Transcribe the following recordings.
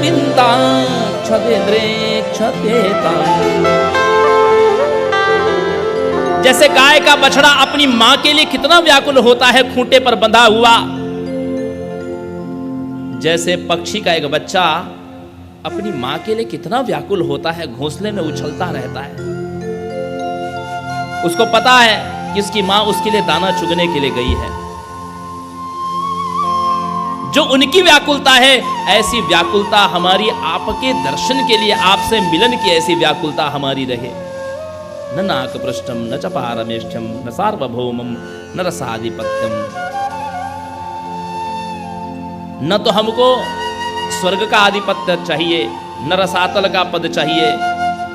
चिंता क्षतेन्द्रे क्षतेता। जैसे गाय का बछड़ा अपनी मां के लिए कितना व्याकुल होता है खूंटे पर बंधा हुआ, जैसे पक्षी का एक बच्चा अपनी मां के लिए कितना व्याकुल होता है, घोंसले में उछलता रहता है। उसको पता है कि उसकी मां उसके लिए दाना चुगने के लिए गई है। जो उनकी व्याकुलता है, ऐसी व्याकुलता हमारी आपके दर्शन के लिए, आपसे मिलन की ऐसी व्याकुलता हमारी रहे। न नाकपृष्ठम न च पारमेष्ठ्यम न सार्वभौमम न रसाधिपत्यम। न तो हमको स्वर्ग का आधिपत्य चाहिए, न रसातल का पद चाहिए,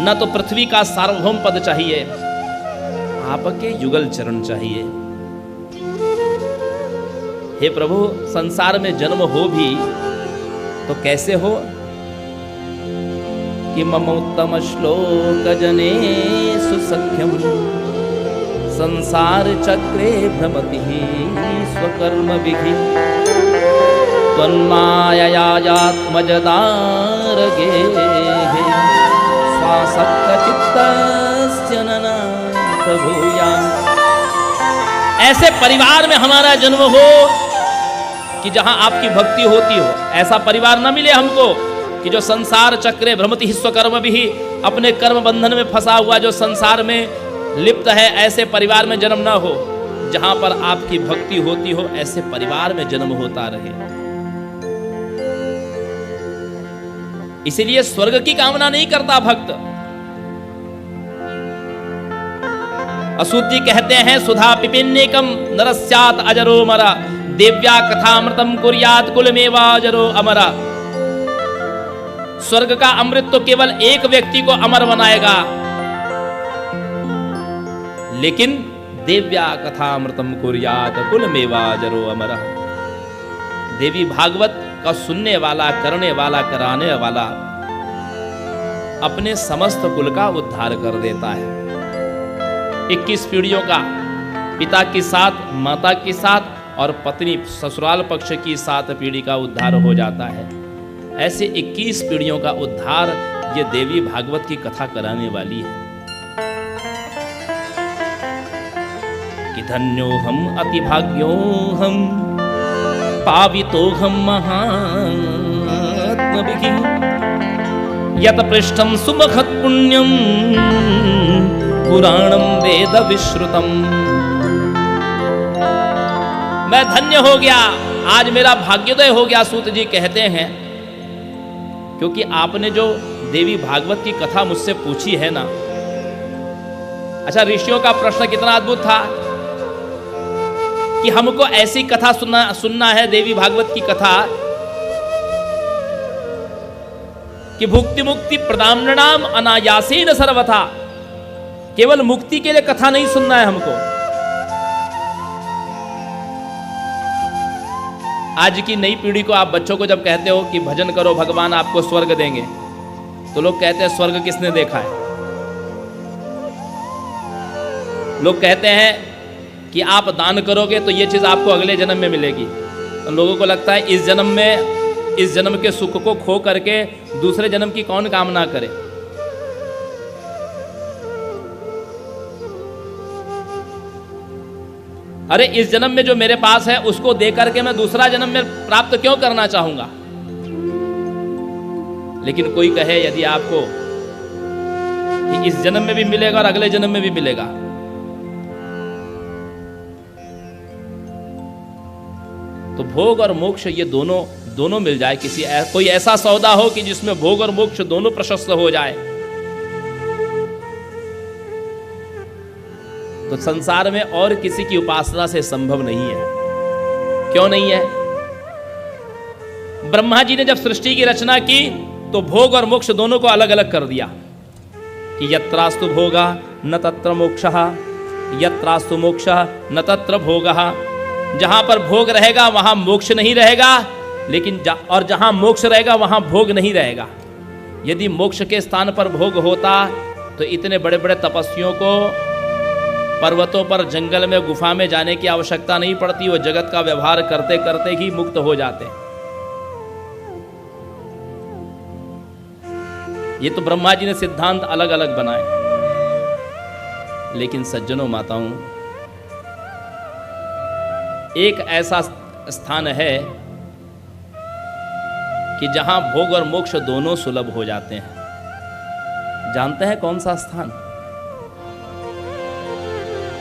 न तो पृथ्वी का सार्वभौम पद चाहिए, आपके युगल चरण चाहिए। हे प्रभु, संसार में जन्म हो भी तो कैसे हो कि मम उत्तम श्लोक जने सुसख्यम संसार चक्रे भ्रमति स्वकर्म विधि त्वन्माययात्मजदारगे स्वासक्त चित्तस्य ननाथ भूयाम्। ऐसे परिवार में हमारा जन्म हो कि जहां आपकी भक्ति होती हो। ऐसा परिवार न मिले हमको कि जो संसार चक्रे भ्रमति स्वकर्म भी, अपने कर्म बंधन में फंसा हुआ जो संसार में लिप्त है, ऐसे परिवार में जन्म ना हो। जहां पर आपकी भक्ति होती हो, ऐसे परिवार में जन्म होता रहे। इसीलिए स्वर्ग की कामना नहीं करता भक्त। असूत जी कहते हैं, सुधा पिपिन्नेकम नरस्यात अजरो मरा देव्या कथामृतम कुर्यात कुलमेवाजरो अमरा। स्वर्ग का अमृत तो केवल एक व्यक्ति को अमर बनाएगा, लेकिन देव्या कथामृतम कुर्यात कुलमेवाजरो अमरा। देवी भागवत का सुनने वाला, करने वाला, कराने वाला अपने समस्त कुल का उद्धार कर देता है। 21 पीढ़ियों का पिता के साथ, माता के साथ और पत्नी ससुराल पक्ष की 7 पीढ़ी का उद्धार हो जाता है। ऐसे 21 पीढ़ियों का उद्धार ये देवी भागवत की कथा कराने वाली है। कि धन्यो हम अति भाग्यो हम पावितो हम महात्मभिः यत पृष्ठम सुमखत पुण्यम पुराणम वेद विश्रुतम। मैं धन्य हो गया, आज मेरा भाग्योदय हो गया, सूत जी कहते हैं, क्योंकि आपने जो देवी भागवत की कथा मुझसे पूछी है ना। अच्छा, ऋषियों का प्रश्न कितना अद्भुत था कि हमको ऐसी कथा सुनना है, देवी भागवत की कथा, कि भुक्ति मुक्ति प्रदाम्नाम अनायासेन सर्वथा। केवल मुक्ति के लिए कथा नहीं सुनना है हमको। आज की नई पीढ़ी को आप बच्चों को जब कहते हो कि भजन करो, भगवान आपको स्वर्ग देंगे, तो लोग कहते हैं स्वर्ग किसने देखा है। लोग कहते हैं कि आप दान करोगे तो ये चीज आपको अगले जन्म में मिलेगी। तो लोगों को लगता है इस जन्म के सुख को खो करके दूसरे जन्म की कौन कामना करे। अरे, इस जन्म में जो मेरे पास है उसको दे करके मैं दूसरा जन्म में प्राप्त क्यों करना चाहूंगा। लेकिन कोई कहे यदि आपको कि इस जन्म में भी मिलेगा और अगले जन्म में भी मिलेगा, तो भोग और मोक्ष ये दोनों मिल जाए। कोई ऐसा सौदा हो कि जिसमें भोग और मोक्ष दोनों प्रशस्त हो जाए, तो संसार में और किसी की उपासना से संभव नहीं है। क्यों नहीं है? ब्रह्मा जी ने जब सृष्टि की रचना की तो भोग और मोक्ष दोनों को अलग अलग कर दिया कि यत्रास्तु भोगा न तत्र मोक्षः, यत्रास्तु मोक्षः न तत्र भोगः। जहां पर भोग रहेगा वहां मोक्ष नहीं रहेगा, लेकिन और जहां मोक्ष रहेगा वहां भोग नहीं रहेगा। यदि मोक्ष के स्थान पर भोग होता तो इतने बड़े बड़े तपस्वियों को पर्वतों पर, जंगल में, गुफा में जाने की आवश्यकता नहीं पड़ती। वो जगत का व्यवहार करते करते ही मुक्त हो जाते। ये तो ब्रह्मा जी ने सिद्धांत अलग अलग बनाए, लेकिन सज्जनों माताओं, एक ऐसा स्थान है कि जहां भोग और मोक्ष दोनों सुलभ हो जाते हैं। जानते हैं कौन सा स्थान?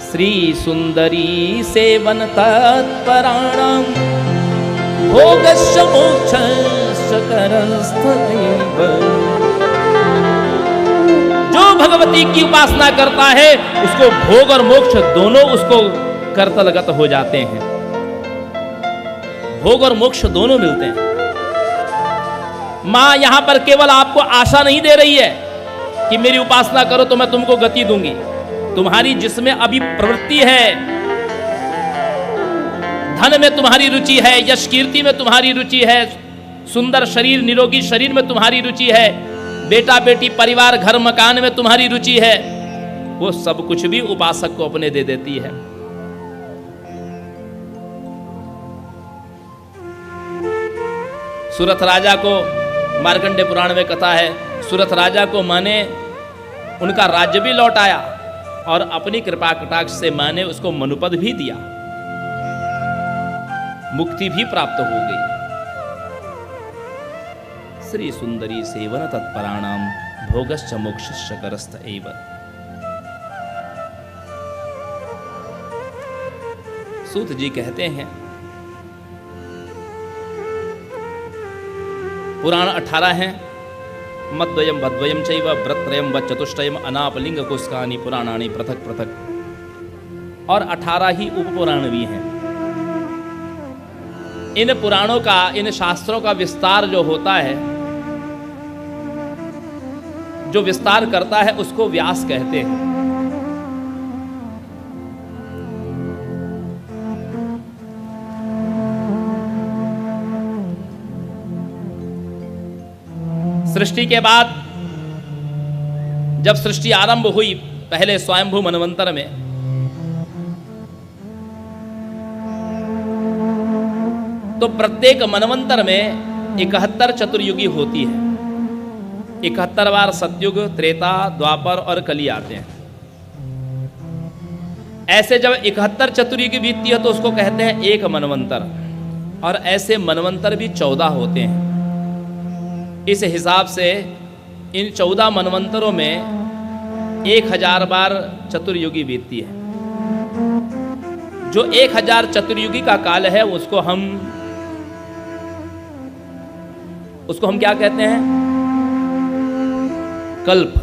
श्री सुंदरी सेवन तत्पराणां भोगस्य मोक्षस्य करस्थैव। जो भगवती की उपासना करता है उसको भोग और मोक्ष दोनों उसको करतलगत हो जाते हैं। भोग और मोक्ष दोनों मिलते हैं। मां यहां पर केवल आपको आशा नहीं दे रही है कि मेरी उपासना करो तो मैं तुमको गति दूंगी। तुम्हारी जिसमें अभी प्रवृत्ति है, धन में तुम्हारी रुचि है, यश कीर्ति में तुम्हारी रुचि है, सुंदर शरीर निरोगी शरीर में तुम्हारी रुचि है, बेटा बेटी परिवार घर मकान में तुम्हारी रुचि है, वो सब कुछ भी उपासक को अपने दे देती है। सुरथ राजा को मार्कंडे पुराण में कथा है, सुरथ राजा को मां ने उनका राज्य भी लौटाया और अपनी कृपा कटाक्ष से मां ने उसको मनुपद भी दिया, मुक्ति भी प्राप्त हो गई। श्री सुंदरी सेवन तत्पराणाम भोगश्च मोक्षश्च करस्थ एव। सूत जी कहते हैं, पुराण 18 हैं, मद्वयम भद्वयम चैव व्रत्रयम व चतुष्टयम अनापलिंग कुस्कानि पुराणानि पृथक पृथक, और 18 ही उपपुराण भी हैं। इन पुराणों का, इन शास्त्रों का विस्तार जो होता है, जो विस्तार करता है उसको व्यास कहते हैं। सृष्टि के बाद जब सृष्टि आरंभ हुई, पहले स्वयंभू मनवंतर में, तो प्रत्येक मनवंतर में 71 चतुर्युगी होती है। 71 बार सतयुग, त्रेता, द्वापर और कली आते हैं। ऐसे जब 71 चतुर्युगी बीतती है तो उसको कहते हैं एक मनवंतर, और ऐसे मनवंतर भी 14 होते हैं। इस हिसाब से इन 14 मनवंतरों में 1000 बार चतुर्युगी बीतती है। जो 1000 चतुर्युगी का काल है उसको हम क्या कहते हैं? कल्प।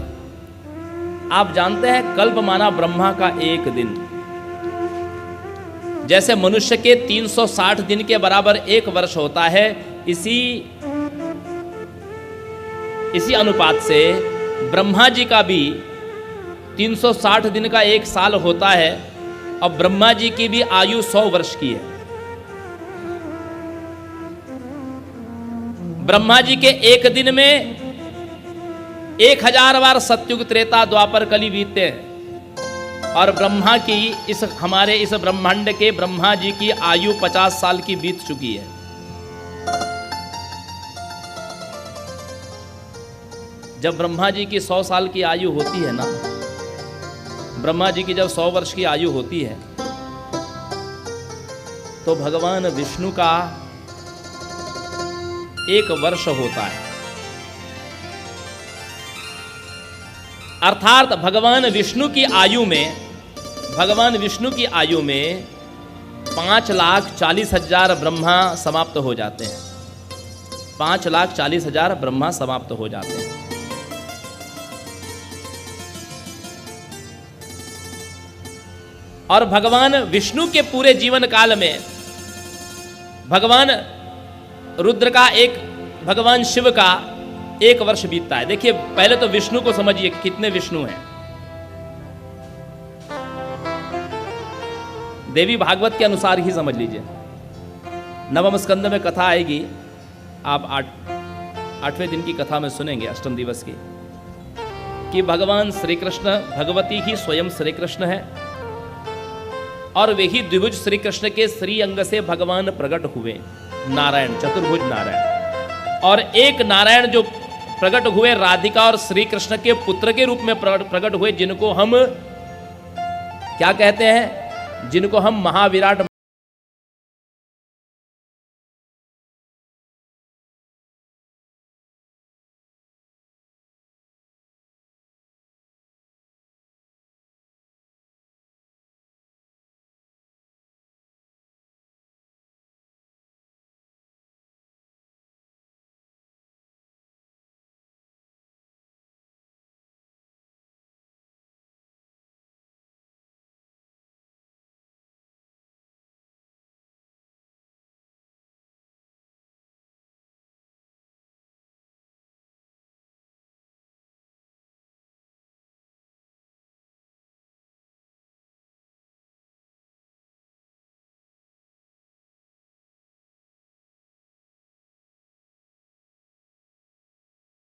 आप जानते हैं कल्प माना ब्रह्मा का एक दिन। जैसे मनुष्य के 360 दिन के बराबर एक वर्ष होता है, इसी अनुपात से ब्रह्मा जी का भी 360 दिन का एक साल होता है, और ब्रह्मा जी की भी आयु 100 वर्ष की है। ब्रह्मा जी के एक दिन में 1000 बार सतयुग, त्रेता, द्वापर, कली बीतते हैं, और ब्रह्मा की हमारे इस ब्रह्मांड के ब्रह्मा जी की आयु 50 साल की बीत चुकी है। जब ब्रह्मा जी की 100 साल की आयु होती है ना, ब्रह्मा जी की जब 100 वर्ष की आयु होती है, तो भगवान विष्णु का 1 वर्ष होता है। अर्थात भगवान विष्णु की आयु में 5,40,000 ब्रह्मा समाप्त हो जाते हैं। 5,40,000 ब्रह्मा समाप्त हो जाते हैं। और भगवान विष्णु के पूरे जीवन काल में भगवान रुद्र का भगवान शिव का 1 वर्ष बीतता है। देखिए, पहले तो विष्णु को समझिए कितने विष्णु हैं। देवी भागवत के अनुसार ही समझ लीजिए। नवम स्कंद में कथा आएगी, आप 8वें दिन की कथा में सुनेंगे, अष्टम दिवस की, कि भगवान श्री कृष्ण, भगवती ही स्वयं श्री कृष्ण है, और वे ही द्विभुज श्री कृष्ण के श्री अंग से भगवान प्रकट हुए, नारायण, चतुर्भुज नारायण। और एक नारायण जो प्रकट हुए राधिका और श्री कृष्ण के पुत्र के रूप में प्रकट हुए, जिनको हम क्या कहते हैं, जिनको हम महाविराट